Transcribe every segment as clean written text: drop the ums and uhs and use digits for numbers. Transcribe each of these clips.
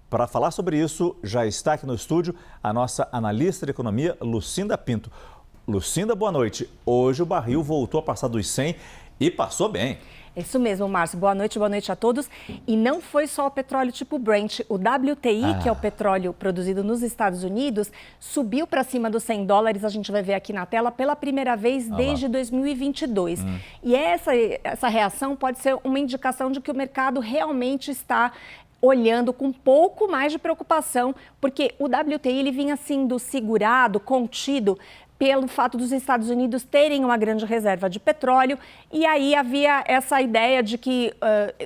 Para falar sobre isso, já está aqui no estúdio a nossa analista de economia, Lucinda Pinto. Lucinda, boa noite. Hoje o barril voltou a passar dos 100 e passou bem. Isso mesmo, Márcio. Boa noite a todos. E não foi só o petróleo tipo Brent. O WTI, que é o petróleo produzido nos Estados Unidos, subiu para cima dos $100, a gente vai ver aqui na tela, pela primeira vez desde 2022. E essa reação pode ser uma indicação de que o mercado realmente está olhando com um pouco mais de preocupação, porque o WTI ele vinha sendo segurado, contido, pelo fato dos Estados Unidos terem uma grande reserva de petróleo, e aí havia essa ideia de que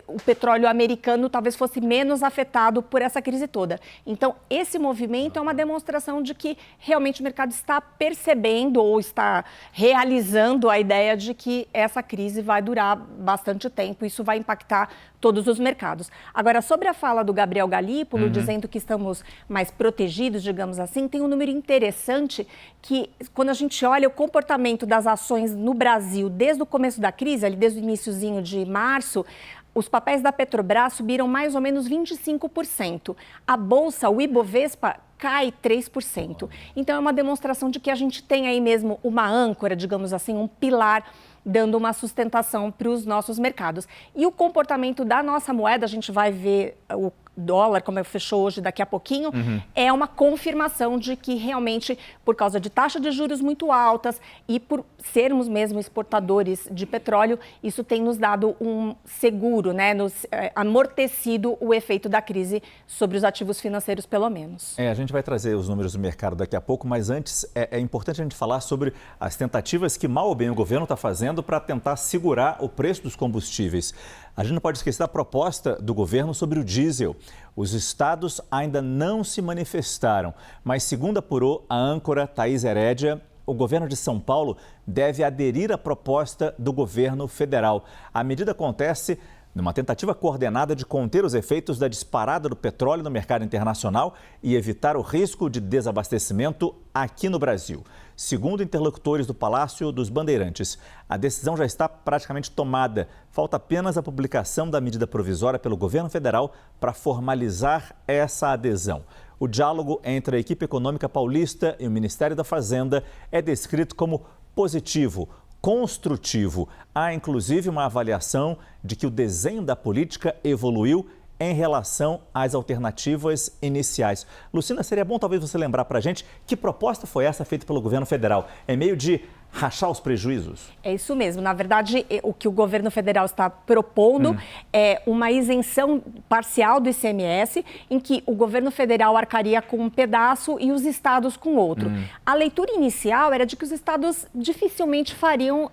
o petróleo americano talvez fosse menos afetado por essa crise toda. Então, esse movimento é uma demonstração de que realmente o mercado está percebendo ou está realizando a ideia de que essa crise vai durar bastante tempo, isso vai impactar todos os mercados. Agora, sobre a fala do Gabriel Galípolo, dizendo que estamos mais protegidos, digamos assim, tem um número interessante que, quando a gente olha o comportamento das ações no Brasil desde o começo da crise, ali desde o iniciozinho de março, os papéis da Petrobras subiram mais ou menos 25%. A Bolsa, o Ibovespa, cai 3%. Então, é uma demonstração de que a gente tem aí mesmo uma âncora, digamos assim, um pilar, dando uma sustentação para os nossos mercados. E o comportamento da nossa moeda, a gente vai ver o dólar, como fechou hoje daqui a pouquinho, é uma confirmação de que realmente, por causa de taxas de juros muito altas e por sermos mesmo exportadores de petróleo, isso tem nos dado um seguro, né, nos amortecido o efeito da crise sobre os ativos financeiros, pelo menos. A gente vai trazer os números do mercado daqui a pouco, mas antes é importante a gente falar sobre as tentativas que mal ou bem o governo está fazendo para tentar segurar o preço dos combustíveis. A gente não pode esquecer da proposta do governo sobre o diesel. Os estados ainda não se manifestaram, mas segundo apurou a âncora Thaís Herédia, o governo de São Paulo deve aderir à proposta do governo federal. A medida acontece numa tentativa coordenada de conter os efeitos da disparada do petróleo no mercado internacional e evitar o risco de desabastecimento aqui no Brasil. Segundo interlocutores do Palácio dos Bandeirantes, a decisão já está praticamente tomada. Falta apenas a publicação da medida provisória pelo governo federal para formalizar essa adesão. O diálogo entre a equipe econômica paulista e o Ministério da Fazenda é descrito como positivo, construtivo. Há, inclusive, uma avaliação de que o desenho da política evoluiu em relação às alternativas iniciais. Lucinda, seria bom talvez você lembrar para a gente que proposta foi essa feita pelo governo federal? É meio de rachar os prejuízos? É isso mesmo. Na verdade, o que o governo federal está propondo é uma isenção parcial do ICMS, em que o governo federal arcaria com um pedaço e os estados com outro. A leitura inicial era de que os estados dificilmente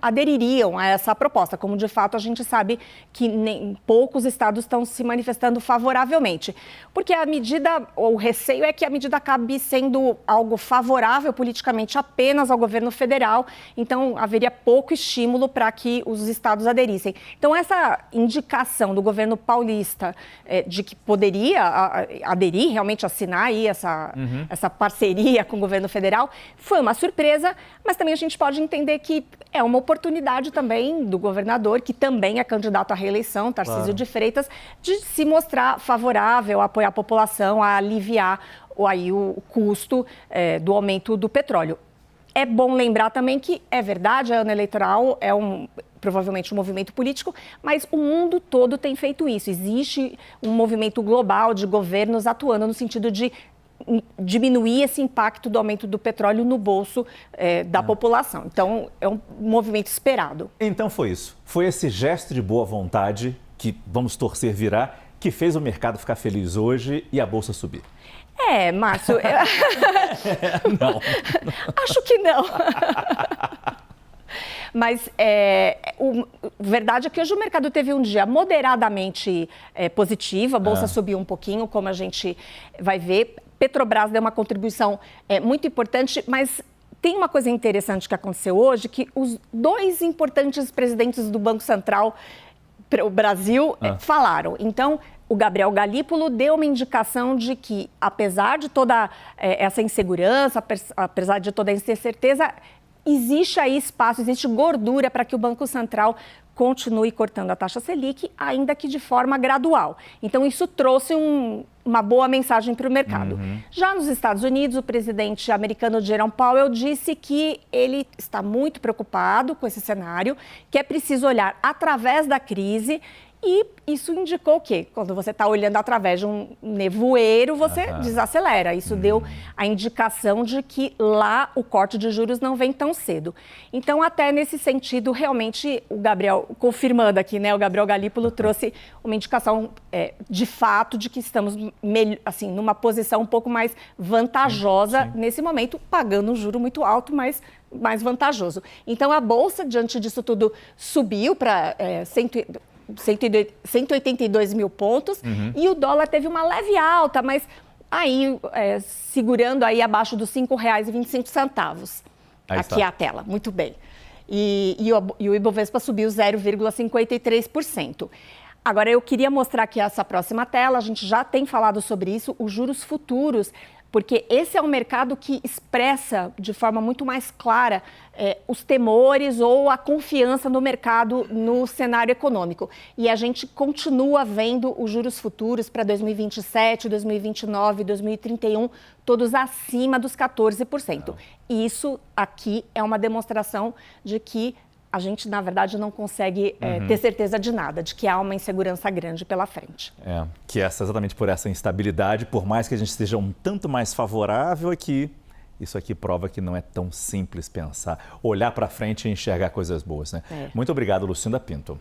adeririam a essa proposta, como de fato a gente sabe que poucos estados estão se manifestando favoravelmente. Porque a medida, o receio é que a medida acabe sendo algo favorável politicamente apenas ao governo federal. Então, haveria pouco estímulo para que os estados aderissem. Então, essa indicação do governo paulista de que poderia aderir, realmente assinar aí essa parceria com o governo federal, foi uma surpresa, mas também a gente pode entender que é uma oportunidade também do governador, que também é candidato à reeleição, Tarcísio de Freitas, de se mostrar favorável a apoiar a população, a aliviar aí o custo do aumento do petróleo. É bom lembrar também que é verdade, a ano eleitoral é provavelmente um movimento político, mas o mundo todo tem feito isso. Existe um movimento global de governos atuando no sentido de diminuir esse impacto do aumento do petróleo no bolso da população. Então, é um movimento esperado. Então foi isso. Foi esse gesto de boa vontade, que vamos torcer virar, que fez o mercado ficar feliz hoje e a bolsa subir. Márcio, não. Acho que não. Mas verdade é que hoje o mercado teve um dia moderadamente positivo, a bolsa subiu um pouquinho, como a gente vai ver. Petrobras deu uma contribuição muito importante, mas tem uma coisa interessante que aconteceu hoje, que os dois importantes presidentes do Banco Central para o Brasil falaram. Então, o Gabriel Galípolo deu uma indicação de que, apesar de toda essa insegurança, apesar de toda essa incerteza, existe aí espaço, existe gordura para que o Banco Central continue cortando a taxa Selic, ainda que de forma gradual. Então, isso trouxe uma boa mensagem para o mercado. Já nos Estados Unidos, o presidente americano Jerome Powell disse que ele está muito preocupado com esse cenário, que é preciso olhar através da crise. E isso indicou o quê? Quando você está olhando através de um nevoeiro, você desacelera. Isso deu a indicação de que lá o corte de juros não vem tão cedo. Então, até nesse sentido, realmente, o Gabriel, confirmando aqui, né? O Gabriel Galípolo trouxe uma indicação de fato de que estamos assim, numa posição um pouco mais vantajosa nesse momento, pagando um juro muito alto, mas mais vantajoso. Então, a Bolsa, diante disso tudo, subiu para 182 mil pontos e o dólar teve uma leve alta, mas aí segurando aí abaixo dos R$ 5,25. Aqui é a tela, muito bem. E o Ibovespa subiu 0,53%. Agora, eu queria mostrar aqui essa próxima tela, a gente já tem falado sobre isso, os juros futuros, porque esse é um mercado que expressa de forma muito mais clara os temores ou a confiança no mercado no cenário econômico. E a gente continua vendo os juros futuros para 2027, 2029, 2031, todos acima dos 14%. E isso aqui é uma demonstração de que a gente, na verdade, não consegue ter certeza de nada, de que há uma insegurança grande pela frente. Que exatamente por essa instabilidade, por mais que a gente esteja um tanto mais favorável aqui, isso aqui prova que não é tão simples pensar, olhar para frente e enxergar coisas boas, né? Muito obrigado, Lucinda Pinto.